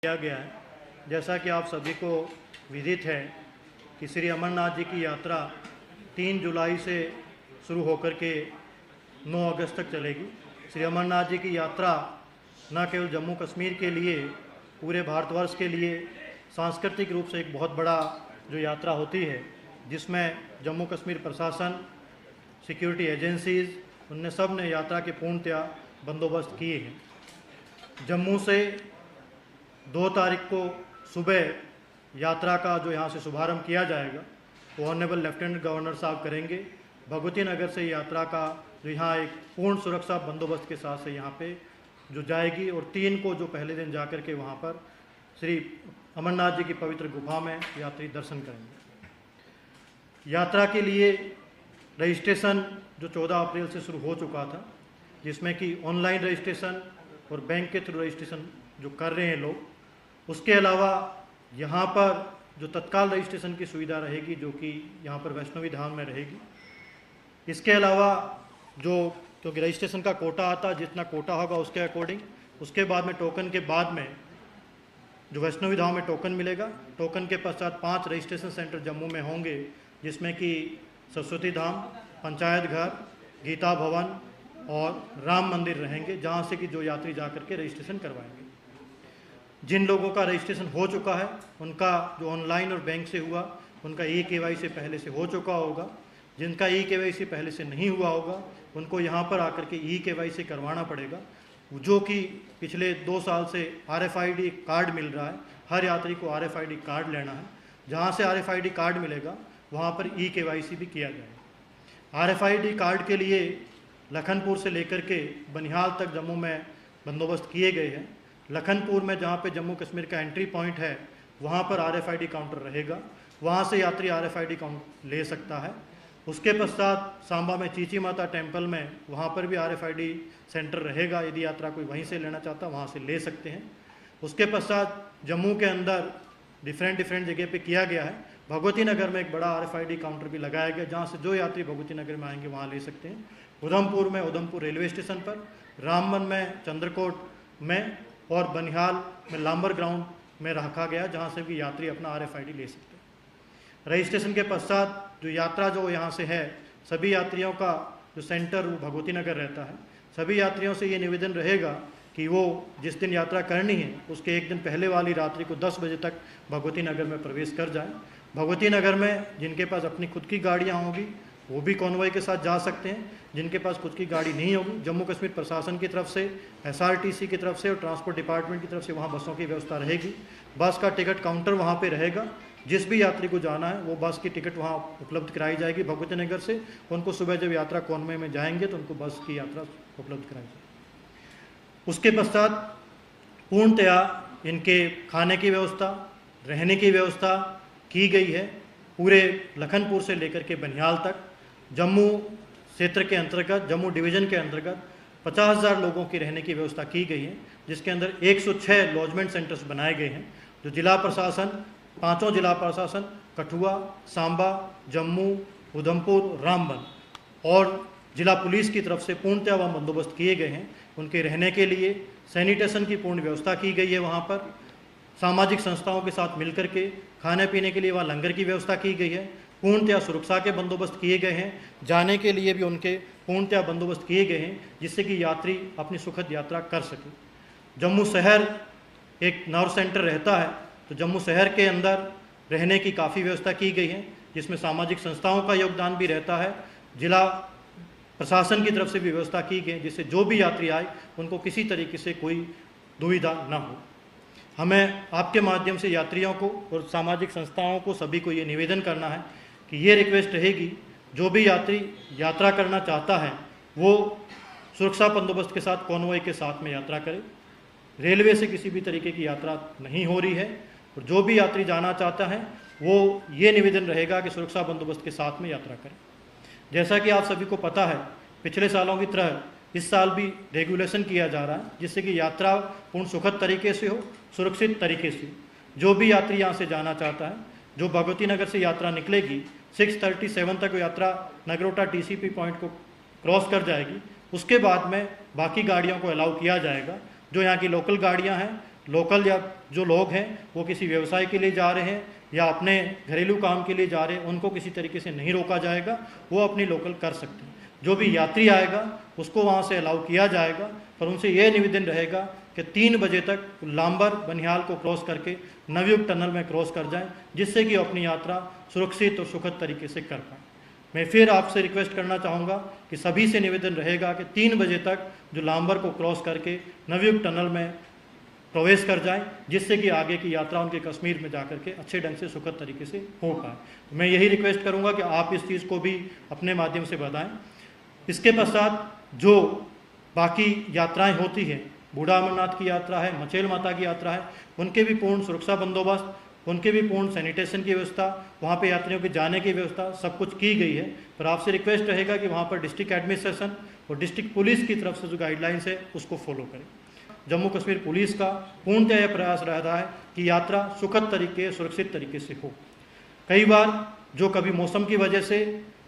किया गया है। जैसा कि आप सभी को विदित है कि श्री अमरनाथ जी की यात्रा 3 जुलाई से शुरू होकर के 9 अगस्त तक चलेगी। श्री अमरनाथ जी की यात्रा न केवल जम्मू कश्मीर के लिए, पूरे भारतवर्ष के लिए सांस्कृतिक रूप से एक बहुत बड़ा जो यात्रा होती है, जिसमें जम्मू कश्मीर प्रशासन, सिक्योरिटी एजेंसीज़, उनने सब ने यात्रा के पूर्णतया बंदोबस्त किए हैं। जम्मू से 2 तारीख को सुबह यात्रा का जो यहाँ से शुभारंभ किया जाएगा वो ऑनरेबल लेफ्टिनेंट गवर्नर साहब करेंगे। भगवती नगर से यात्रा का जो यहाँ एक पूर्ण सुरक्षा बंदोबस्त के साथ से यहाँ पे जो जाएगी, और 3 को जो पहले दिन जा कर के वहाँ पर श्री अमरनाथ जी की पवित्र गुफा में यात्री दर्शन करेंगे। यात्रा के लिए रजिस्ट्रेशन जो 14 अप्रैल से शुरू हो चुका था, जिसमें कि ऑनलाइन रजिस्ट्रेशन और बैंक के थ्रू रजिस्ट्रेशन जो कर रहे हैं लोग, उसके अलावा यहाँ पर जो तत्काल रजिस्ट्रेशन की सुविधा रहेगी जो कि यहाँ पर वैष्णवी धाम में रहेगी। इसके अलावा जो क्योंकि रजिस्ट्रेशन का कोटा आता, जितना कोटा होगा उसके अकॉर्डिंग, उसके बाद में टोकन के बाद में जो वैष्णवी धाम में टोकन मिलेगा। टोकन के पश्चात 5 रजिस्ट्रेशन सेंटर जम्मू में होंगे, जिसमें कि सरस्वती धाम, पंचायत घर, गीता भवन और राम मंदिर रहेंगे, जहाँ से कि जो यात्री जा कर के रजिस्ट्रेशन करवाएंगे। जिन लोगों का रजिस्ट्रेशन हो चुका है उनका जो ऑनलाइन और बैंक से हुआ, उनका ई-केवाईसी पहले से हो चुका होगा। जिनका ई-केवाईसी पहले से नहीं हुआ होगा उनको यहाँ पर आकर के ई-केवाईसी करवाना पड़ेगा, जो कि पिछले 2 साल से RFID कार्ड मिल रहा है। हर यात्री को RFID कार्ड लेना है। जहाँ से RFID कार्ड मिलेगा वहाँ पर ई-केवाईसी भी किया जाएगा। RFID कार्ड के लिए लखनपुर से लेकर के बनिहाल तक जम्मू में बंदोबस्त किए गए हैं। लखनपुर में जहाँ पे जम्मू कश्मीर का एंट्री पॉइंट है वहाँ पर RFID काउंटर रहेगा, वहाँ से यात्री RFID काउंट ले सकता है। उसके पश्चात सांबा में चीची माता टेम्पल में वहाँ पर भी RFID सेंटर रहेगा, यदि यात्रा कोई वहीं से लेना चाहता है वहाँ से ले सकते हैं। उसके पश्चात जम्मू के अंदर डिफरेंट जगह पे किया गया है। भगवती नगर में एक बड़ा RFID काउंटर भी लगाया गया, जहाँ से जो यात्री भगवती नगर में आएंगे वहाँ ले सकते हैं। उधमपुर में उधमपुर रेलवे स्टेशन पर, रामबन में चंद्रकोट में और बनिहाल में लांबर ग्राउंड में रखा गया, जहाँ से भी यात्री अपना RFID ले सकते हैं। रजिस्ट्रेशन के पश्चात जो यात्रा जो यहाँ से है, सभी यात्रियों का जो सेंटर वो भगवती नगर रहता है। सभी यात्रियों से ये निवेदन रहेगा कि वो जिस दिन यात्रा करनी है उसके एक दिन पहले वाली रात्रि को 10 बजे तक भगवती नगर में प्रवेश कर जाएं। भगवती नगर में जिनके पास अपनी खुद की गाड़ियाँ होंगी वो भी कॉन्वॉय के साथ जा सकते हैं। जिनके पास खुद की गाड़ी नहीं होगी, जम्मू कश्मीर प्रशासन की तरफ से, SRTC की तरफ से और ट्रांसपोर्ट डिपार्टमेंट की तरफ से वहाँ बसों की व्यवस्था रहेगी। बस का टिकट काउंटर वहाँ पे रहेगा। जिस भी यात्री को जाना है वो बस की टिकट वहाँ उपलब्ध कराई जाएगी भगवती नगर से। उनको सुबह जब यात्रा कॉन्वॉय में जाएंगे तो उनको बस की यात्रा उपलब्ध कराई जाएगी। उसके पश्चात पूर्णतया इनके खाने की व्यवस्था, रहने की व्यवस्था की गई है। पूरे लखनपुर से लेकर के बनिहाल तक जम्मू क्षेत्र के अंतर्गत, जम्मू डिवीज़न के अंतर्गत 50,000 लोगों की रहने की व्यवस्था की गई है, जिसके अंदर 106 लॉजमेंट सेंटर्स बनाए गए हैं। जो जिला प्रशासन, 5 जिला प्रशासन कठुआ, सांबा, जम्मू, उधमपुर, रामबन और जिला पुलिस की तरफ से पूर्णतः वह बंदोबस्त किए गए हैं। उनके रहने के लिए सैनिटेशन की पूर्ण व्यवस्था की गई है। वहाँ पर सामाजिक संस्थाओं के साथ मिलकर के खाने पीने के लिए वहाँ लंगर की व्यवस्था की गई है। पूर्णतया सुरक्षा के बंदोबस्त किए गए हैं। जाने के लिए भी उनके पूर्णतया बंदोबस्त किए गए हैं, जिससे कि यात्री अपनी सुखद यात्रा कर सके। जम्मू शहर एक नर्व सेंटर रहता है, तो जम्मू शहर के अंदर रहने की काफ़ी व्यवस्था की गई है, जिसमें सामाजिक संस्थाओं का योगदान भी रहता है। जिला प्रशासन की तरफ से भी व्यवस्था की गई, जिससे जो भी यात्री आए उनको किसी तरीके से कोई दुविधा न हो। हमें आपके माध्यम से यात्रियों को और सामाजिक संस्थाओं को सभी को ये निवेदन करना है कि ये रिक्वेस्ट रहेगी, जो भी यात्री यात्रा करना चाहता है वो सुरक्षा बंदोबस्त के साथ, कॉन्वॉय के साथ में यात्रा करे। रेलवे से किसी भी तरीके की यात्रा नहीं हो रही है, और जो भी यात्री जाना चाहता है वो ये निवेदन रहेगा कि सुरक्षा बंदोबस्त के साथ में यात्रा करें। जैसा कि आप सभी को पता है, पिछले सालों की तरह इस साल भी रेगुलेशन किया जा रहा है, जिससे कि यात्रा पूर्ण सुखद तरीके से हो, सुरक्षित तरीके से। जो भी यात्री यहाँ से जाना चाहता है, जो भगवती नगर से यात्रा निकलेगी 6:37 तक यात्रा नगरोटा TCP पॉइंट को क्रॉस कर जाएगी। उसके बाद में बाकी गाड़ियों को अलाउ किया जाएगा। जो यहाँ की लोकल गाड़ियाँ हैं, लोकल या जो लोग हैं वो किसी व्यवसाय के लिए जा रहे हैं या अपने घरेलू काम के लिए जा रहे हैं, उनको किसी तरीके से नहीं रोका जाएगा, वो अपनी लोकल कर सकते हैं। जो भी यात्री आएगा उसको वहाँ से अलाउ किया जाएगा, पर उनसे यह निवेदन रहेगा कि 3 बजे तक लांबर बनिहाल को क्रॉस करके नवयुग टनल में क्रॉस कर जाएं, जिससे कि अपनी यात्रा सुरक्षित और सुखद तरीके से कर पाएँ। मैं फिर आपसे रिक्वेस्ट करना चाहूँगा कि सभी से निवेदन रहेगा कि 3 बजे तक जो लांबर को क्रॉस करके नवयुग टनल में प्रवेश कर जाएं, जिससे कि आगे की यात्रा उनके कश्मीर में जाकर के अच्छे ढंग से सुखद तरीके से हो पाए। तो मैं यही रिक्वेस्ट करूंगा कि आप इस चीज़ को भी अपने माध्यम से बताएं। इसके पश्चात जो बाकी यात्राएं होती हैं, बूढ़ा अमरनाथ की यात्रा है, मचेल माता की यात्रा है, उनके भी पूर्ण सुरक्षा बंदोबस्त, उनके भी पूर्ण सैनिटेशन की व्यवस्था, वहाँ पे यात्रियों के जाने की व्यवस्था सब कुछ की गई है। पर आपसे रिक्वेस्ट रहेगा कि वहाँ पर डिस्ट्रिक्ट एडमिनिस्ट्रेशन और डिस्ट्रिक्ट पुलिस की तरफ से जो गाइडलाइंस है उसको फॉलो करें। जम्मू कश्मीर पुलिस का पूर्णतः यह प्रयास रहता है कि यात्रा सुखद तरीके, सुरक्षित तरीके से हो। कई बार जो कभी मौसम की वजह से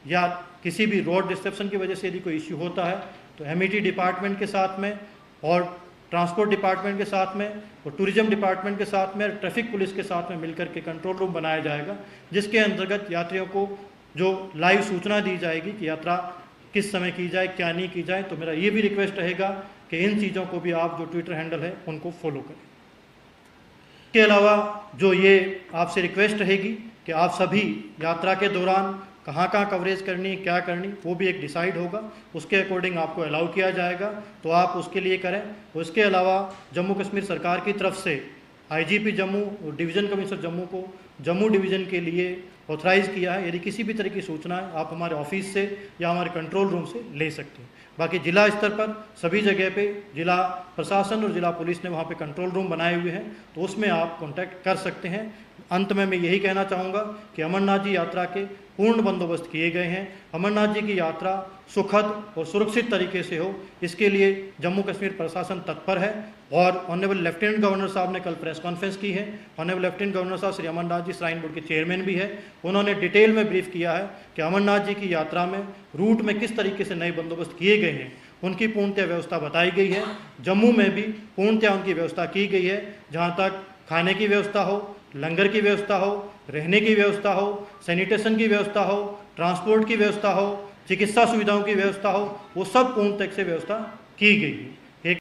या किसी भी रोड डिस्ट्रप्शन की वजह से यदि कोई इश्यू होता है तो एमईटी डिपार्टमेंट के साथ में और ट्रांसपोर्ट डिपार्टमेंट के साथ में और टूरिज्म डिपार्टमेंट के साथ में, ट्रैफिक पुलिस के साथ में मिलकर के कंट्रोल रूम बनाया जाएगा, जिसके अंतर्गत यात्रियों को जो लाइव सूचना दी जाएगी कि यात्रा किस समय की जाए, क्या नहीं की जाए। तो मेरा ये भी रिक्वेस्ट रहेगा कि इन चीज़ों को भी आप जो ट्विटर हैंडल है उनको फॉलो करें। इसके अलावा जो ये आपसे रिक्वेस्ट रहेगी कि आप सभी यात्रा के दौरान कहाँ कवरेज करनी, क्या करनी, वो भी एक डिसाइड होगा, उसके अकॉर्डिंग आपको अलाउ किया जाएगा, तो आप उसके लिए करें। उसके अलावा जम्मू कश्मीर सरकार की तरफ से आईजीपी जम्मू और डिवीज़न कमिश्नर जम्मू को जम्मू डिवीज़न के लिए ऑथराइज़ किया है। यदि किसी भी तरह की सूचनाएं आप हमारे ऑफिस से या हमारे कंट्रोल रूम से ले सकते हैं। बाकी जिला स्तर पर सभी जगह पे जिला प्रशासन और जिला पुलिस ने वहाँ पे कंट्रोल रूम बनाए हुए हैं, तो उसमें आप कांटेक्ट कर सकते हैं। अंत में मैं यही कहना चाहूँगा कि अमरनाथ जी यात्रा के पूर्ण बंदोबस्त किए गए हैं। अमरनाथ जी की यात्रा सुखद और सुरक्षित तरीके से हो, इसके लिए जम्मू कश्मीर प्रशासन तत्पर है। और ऑनरेबल लेफ्टिनेंट गवर्नर साहब ने कल प्रेस कॉन्फ्रेंस की है। ऑनरेबल लेफ्टिनेंट गवर्नर साहब श्री अमरनाथ जी श्राइन बोर्ड के चेयरमैन भी है। उन्होंने डिटेल में ब्रीफ किया है कि अमरनाथ जी की यात्रा में रूट में किस तरीके से नए बंदोबस्त किए गए हैं, उनकी पूर्णतः व्यवस्था बताई गई है। जम्मू में भी पूर्णतः उनकी व्यवस्था की गई है, जहाँ तक खाने की व्यवस्था हो, लंगर की व्यवस्था हो, रहने की व्यवस्था हो, सैनिटेशन की व्यवस्था हो, ट्रांसपोर्ट की व्यवस्था हो, चिकित्सा सुविधाओं की व्यवस्था हो, वो सब पूर्ण तक से व्यवस्था की गई है।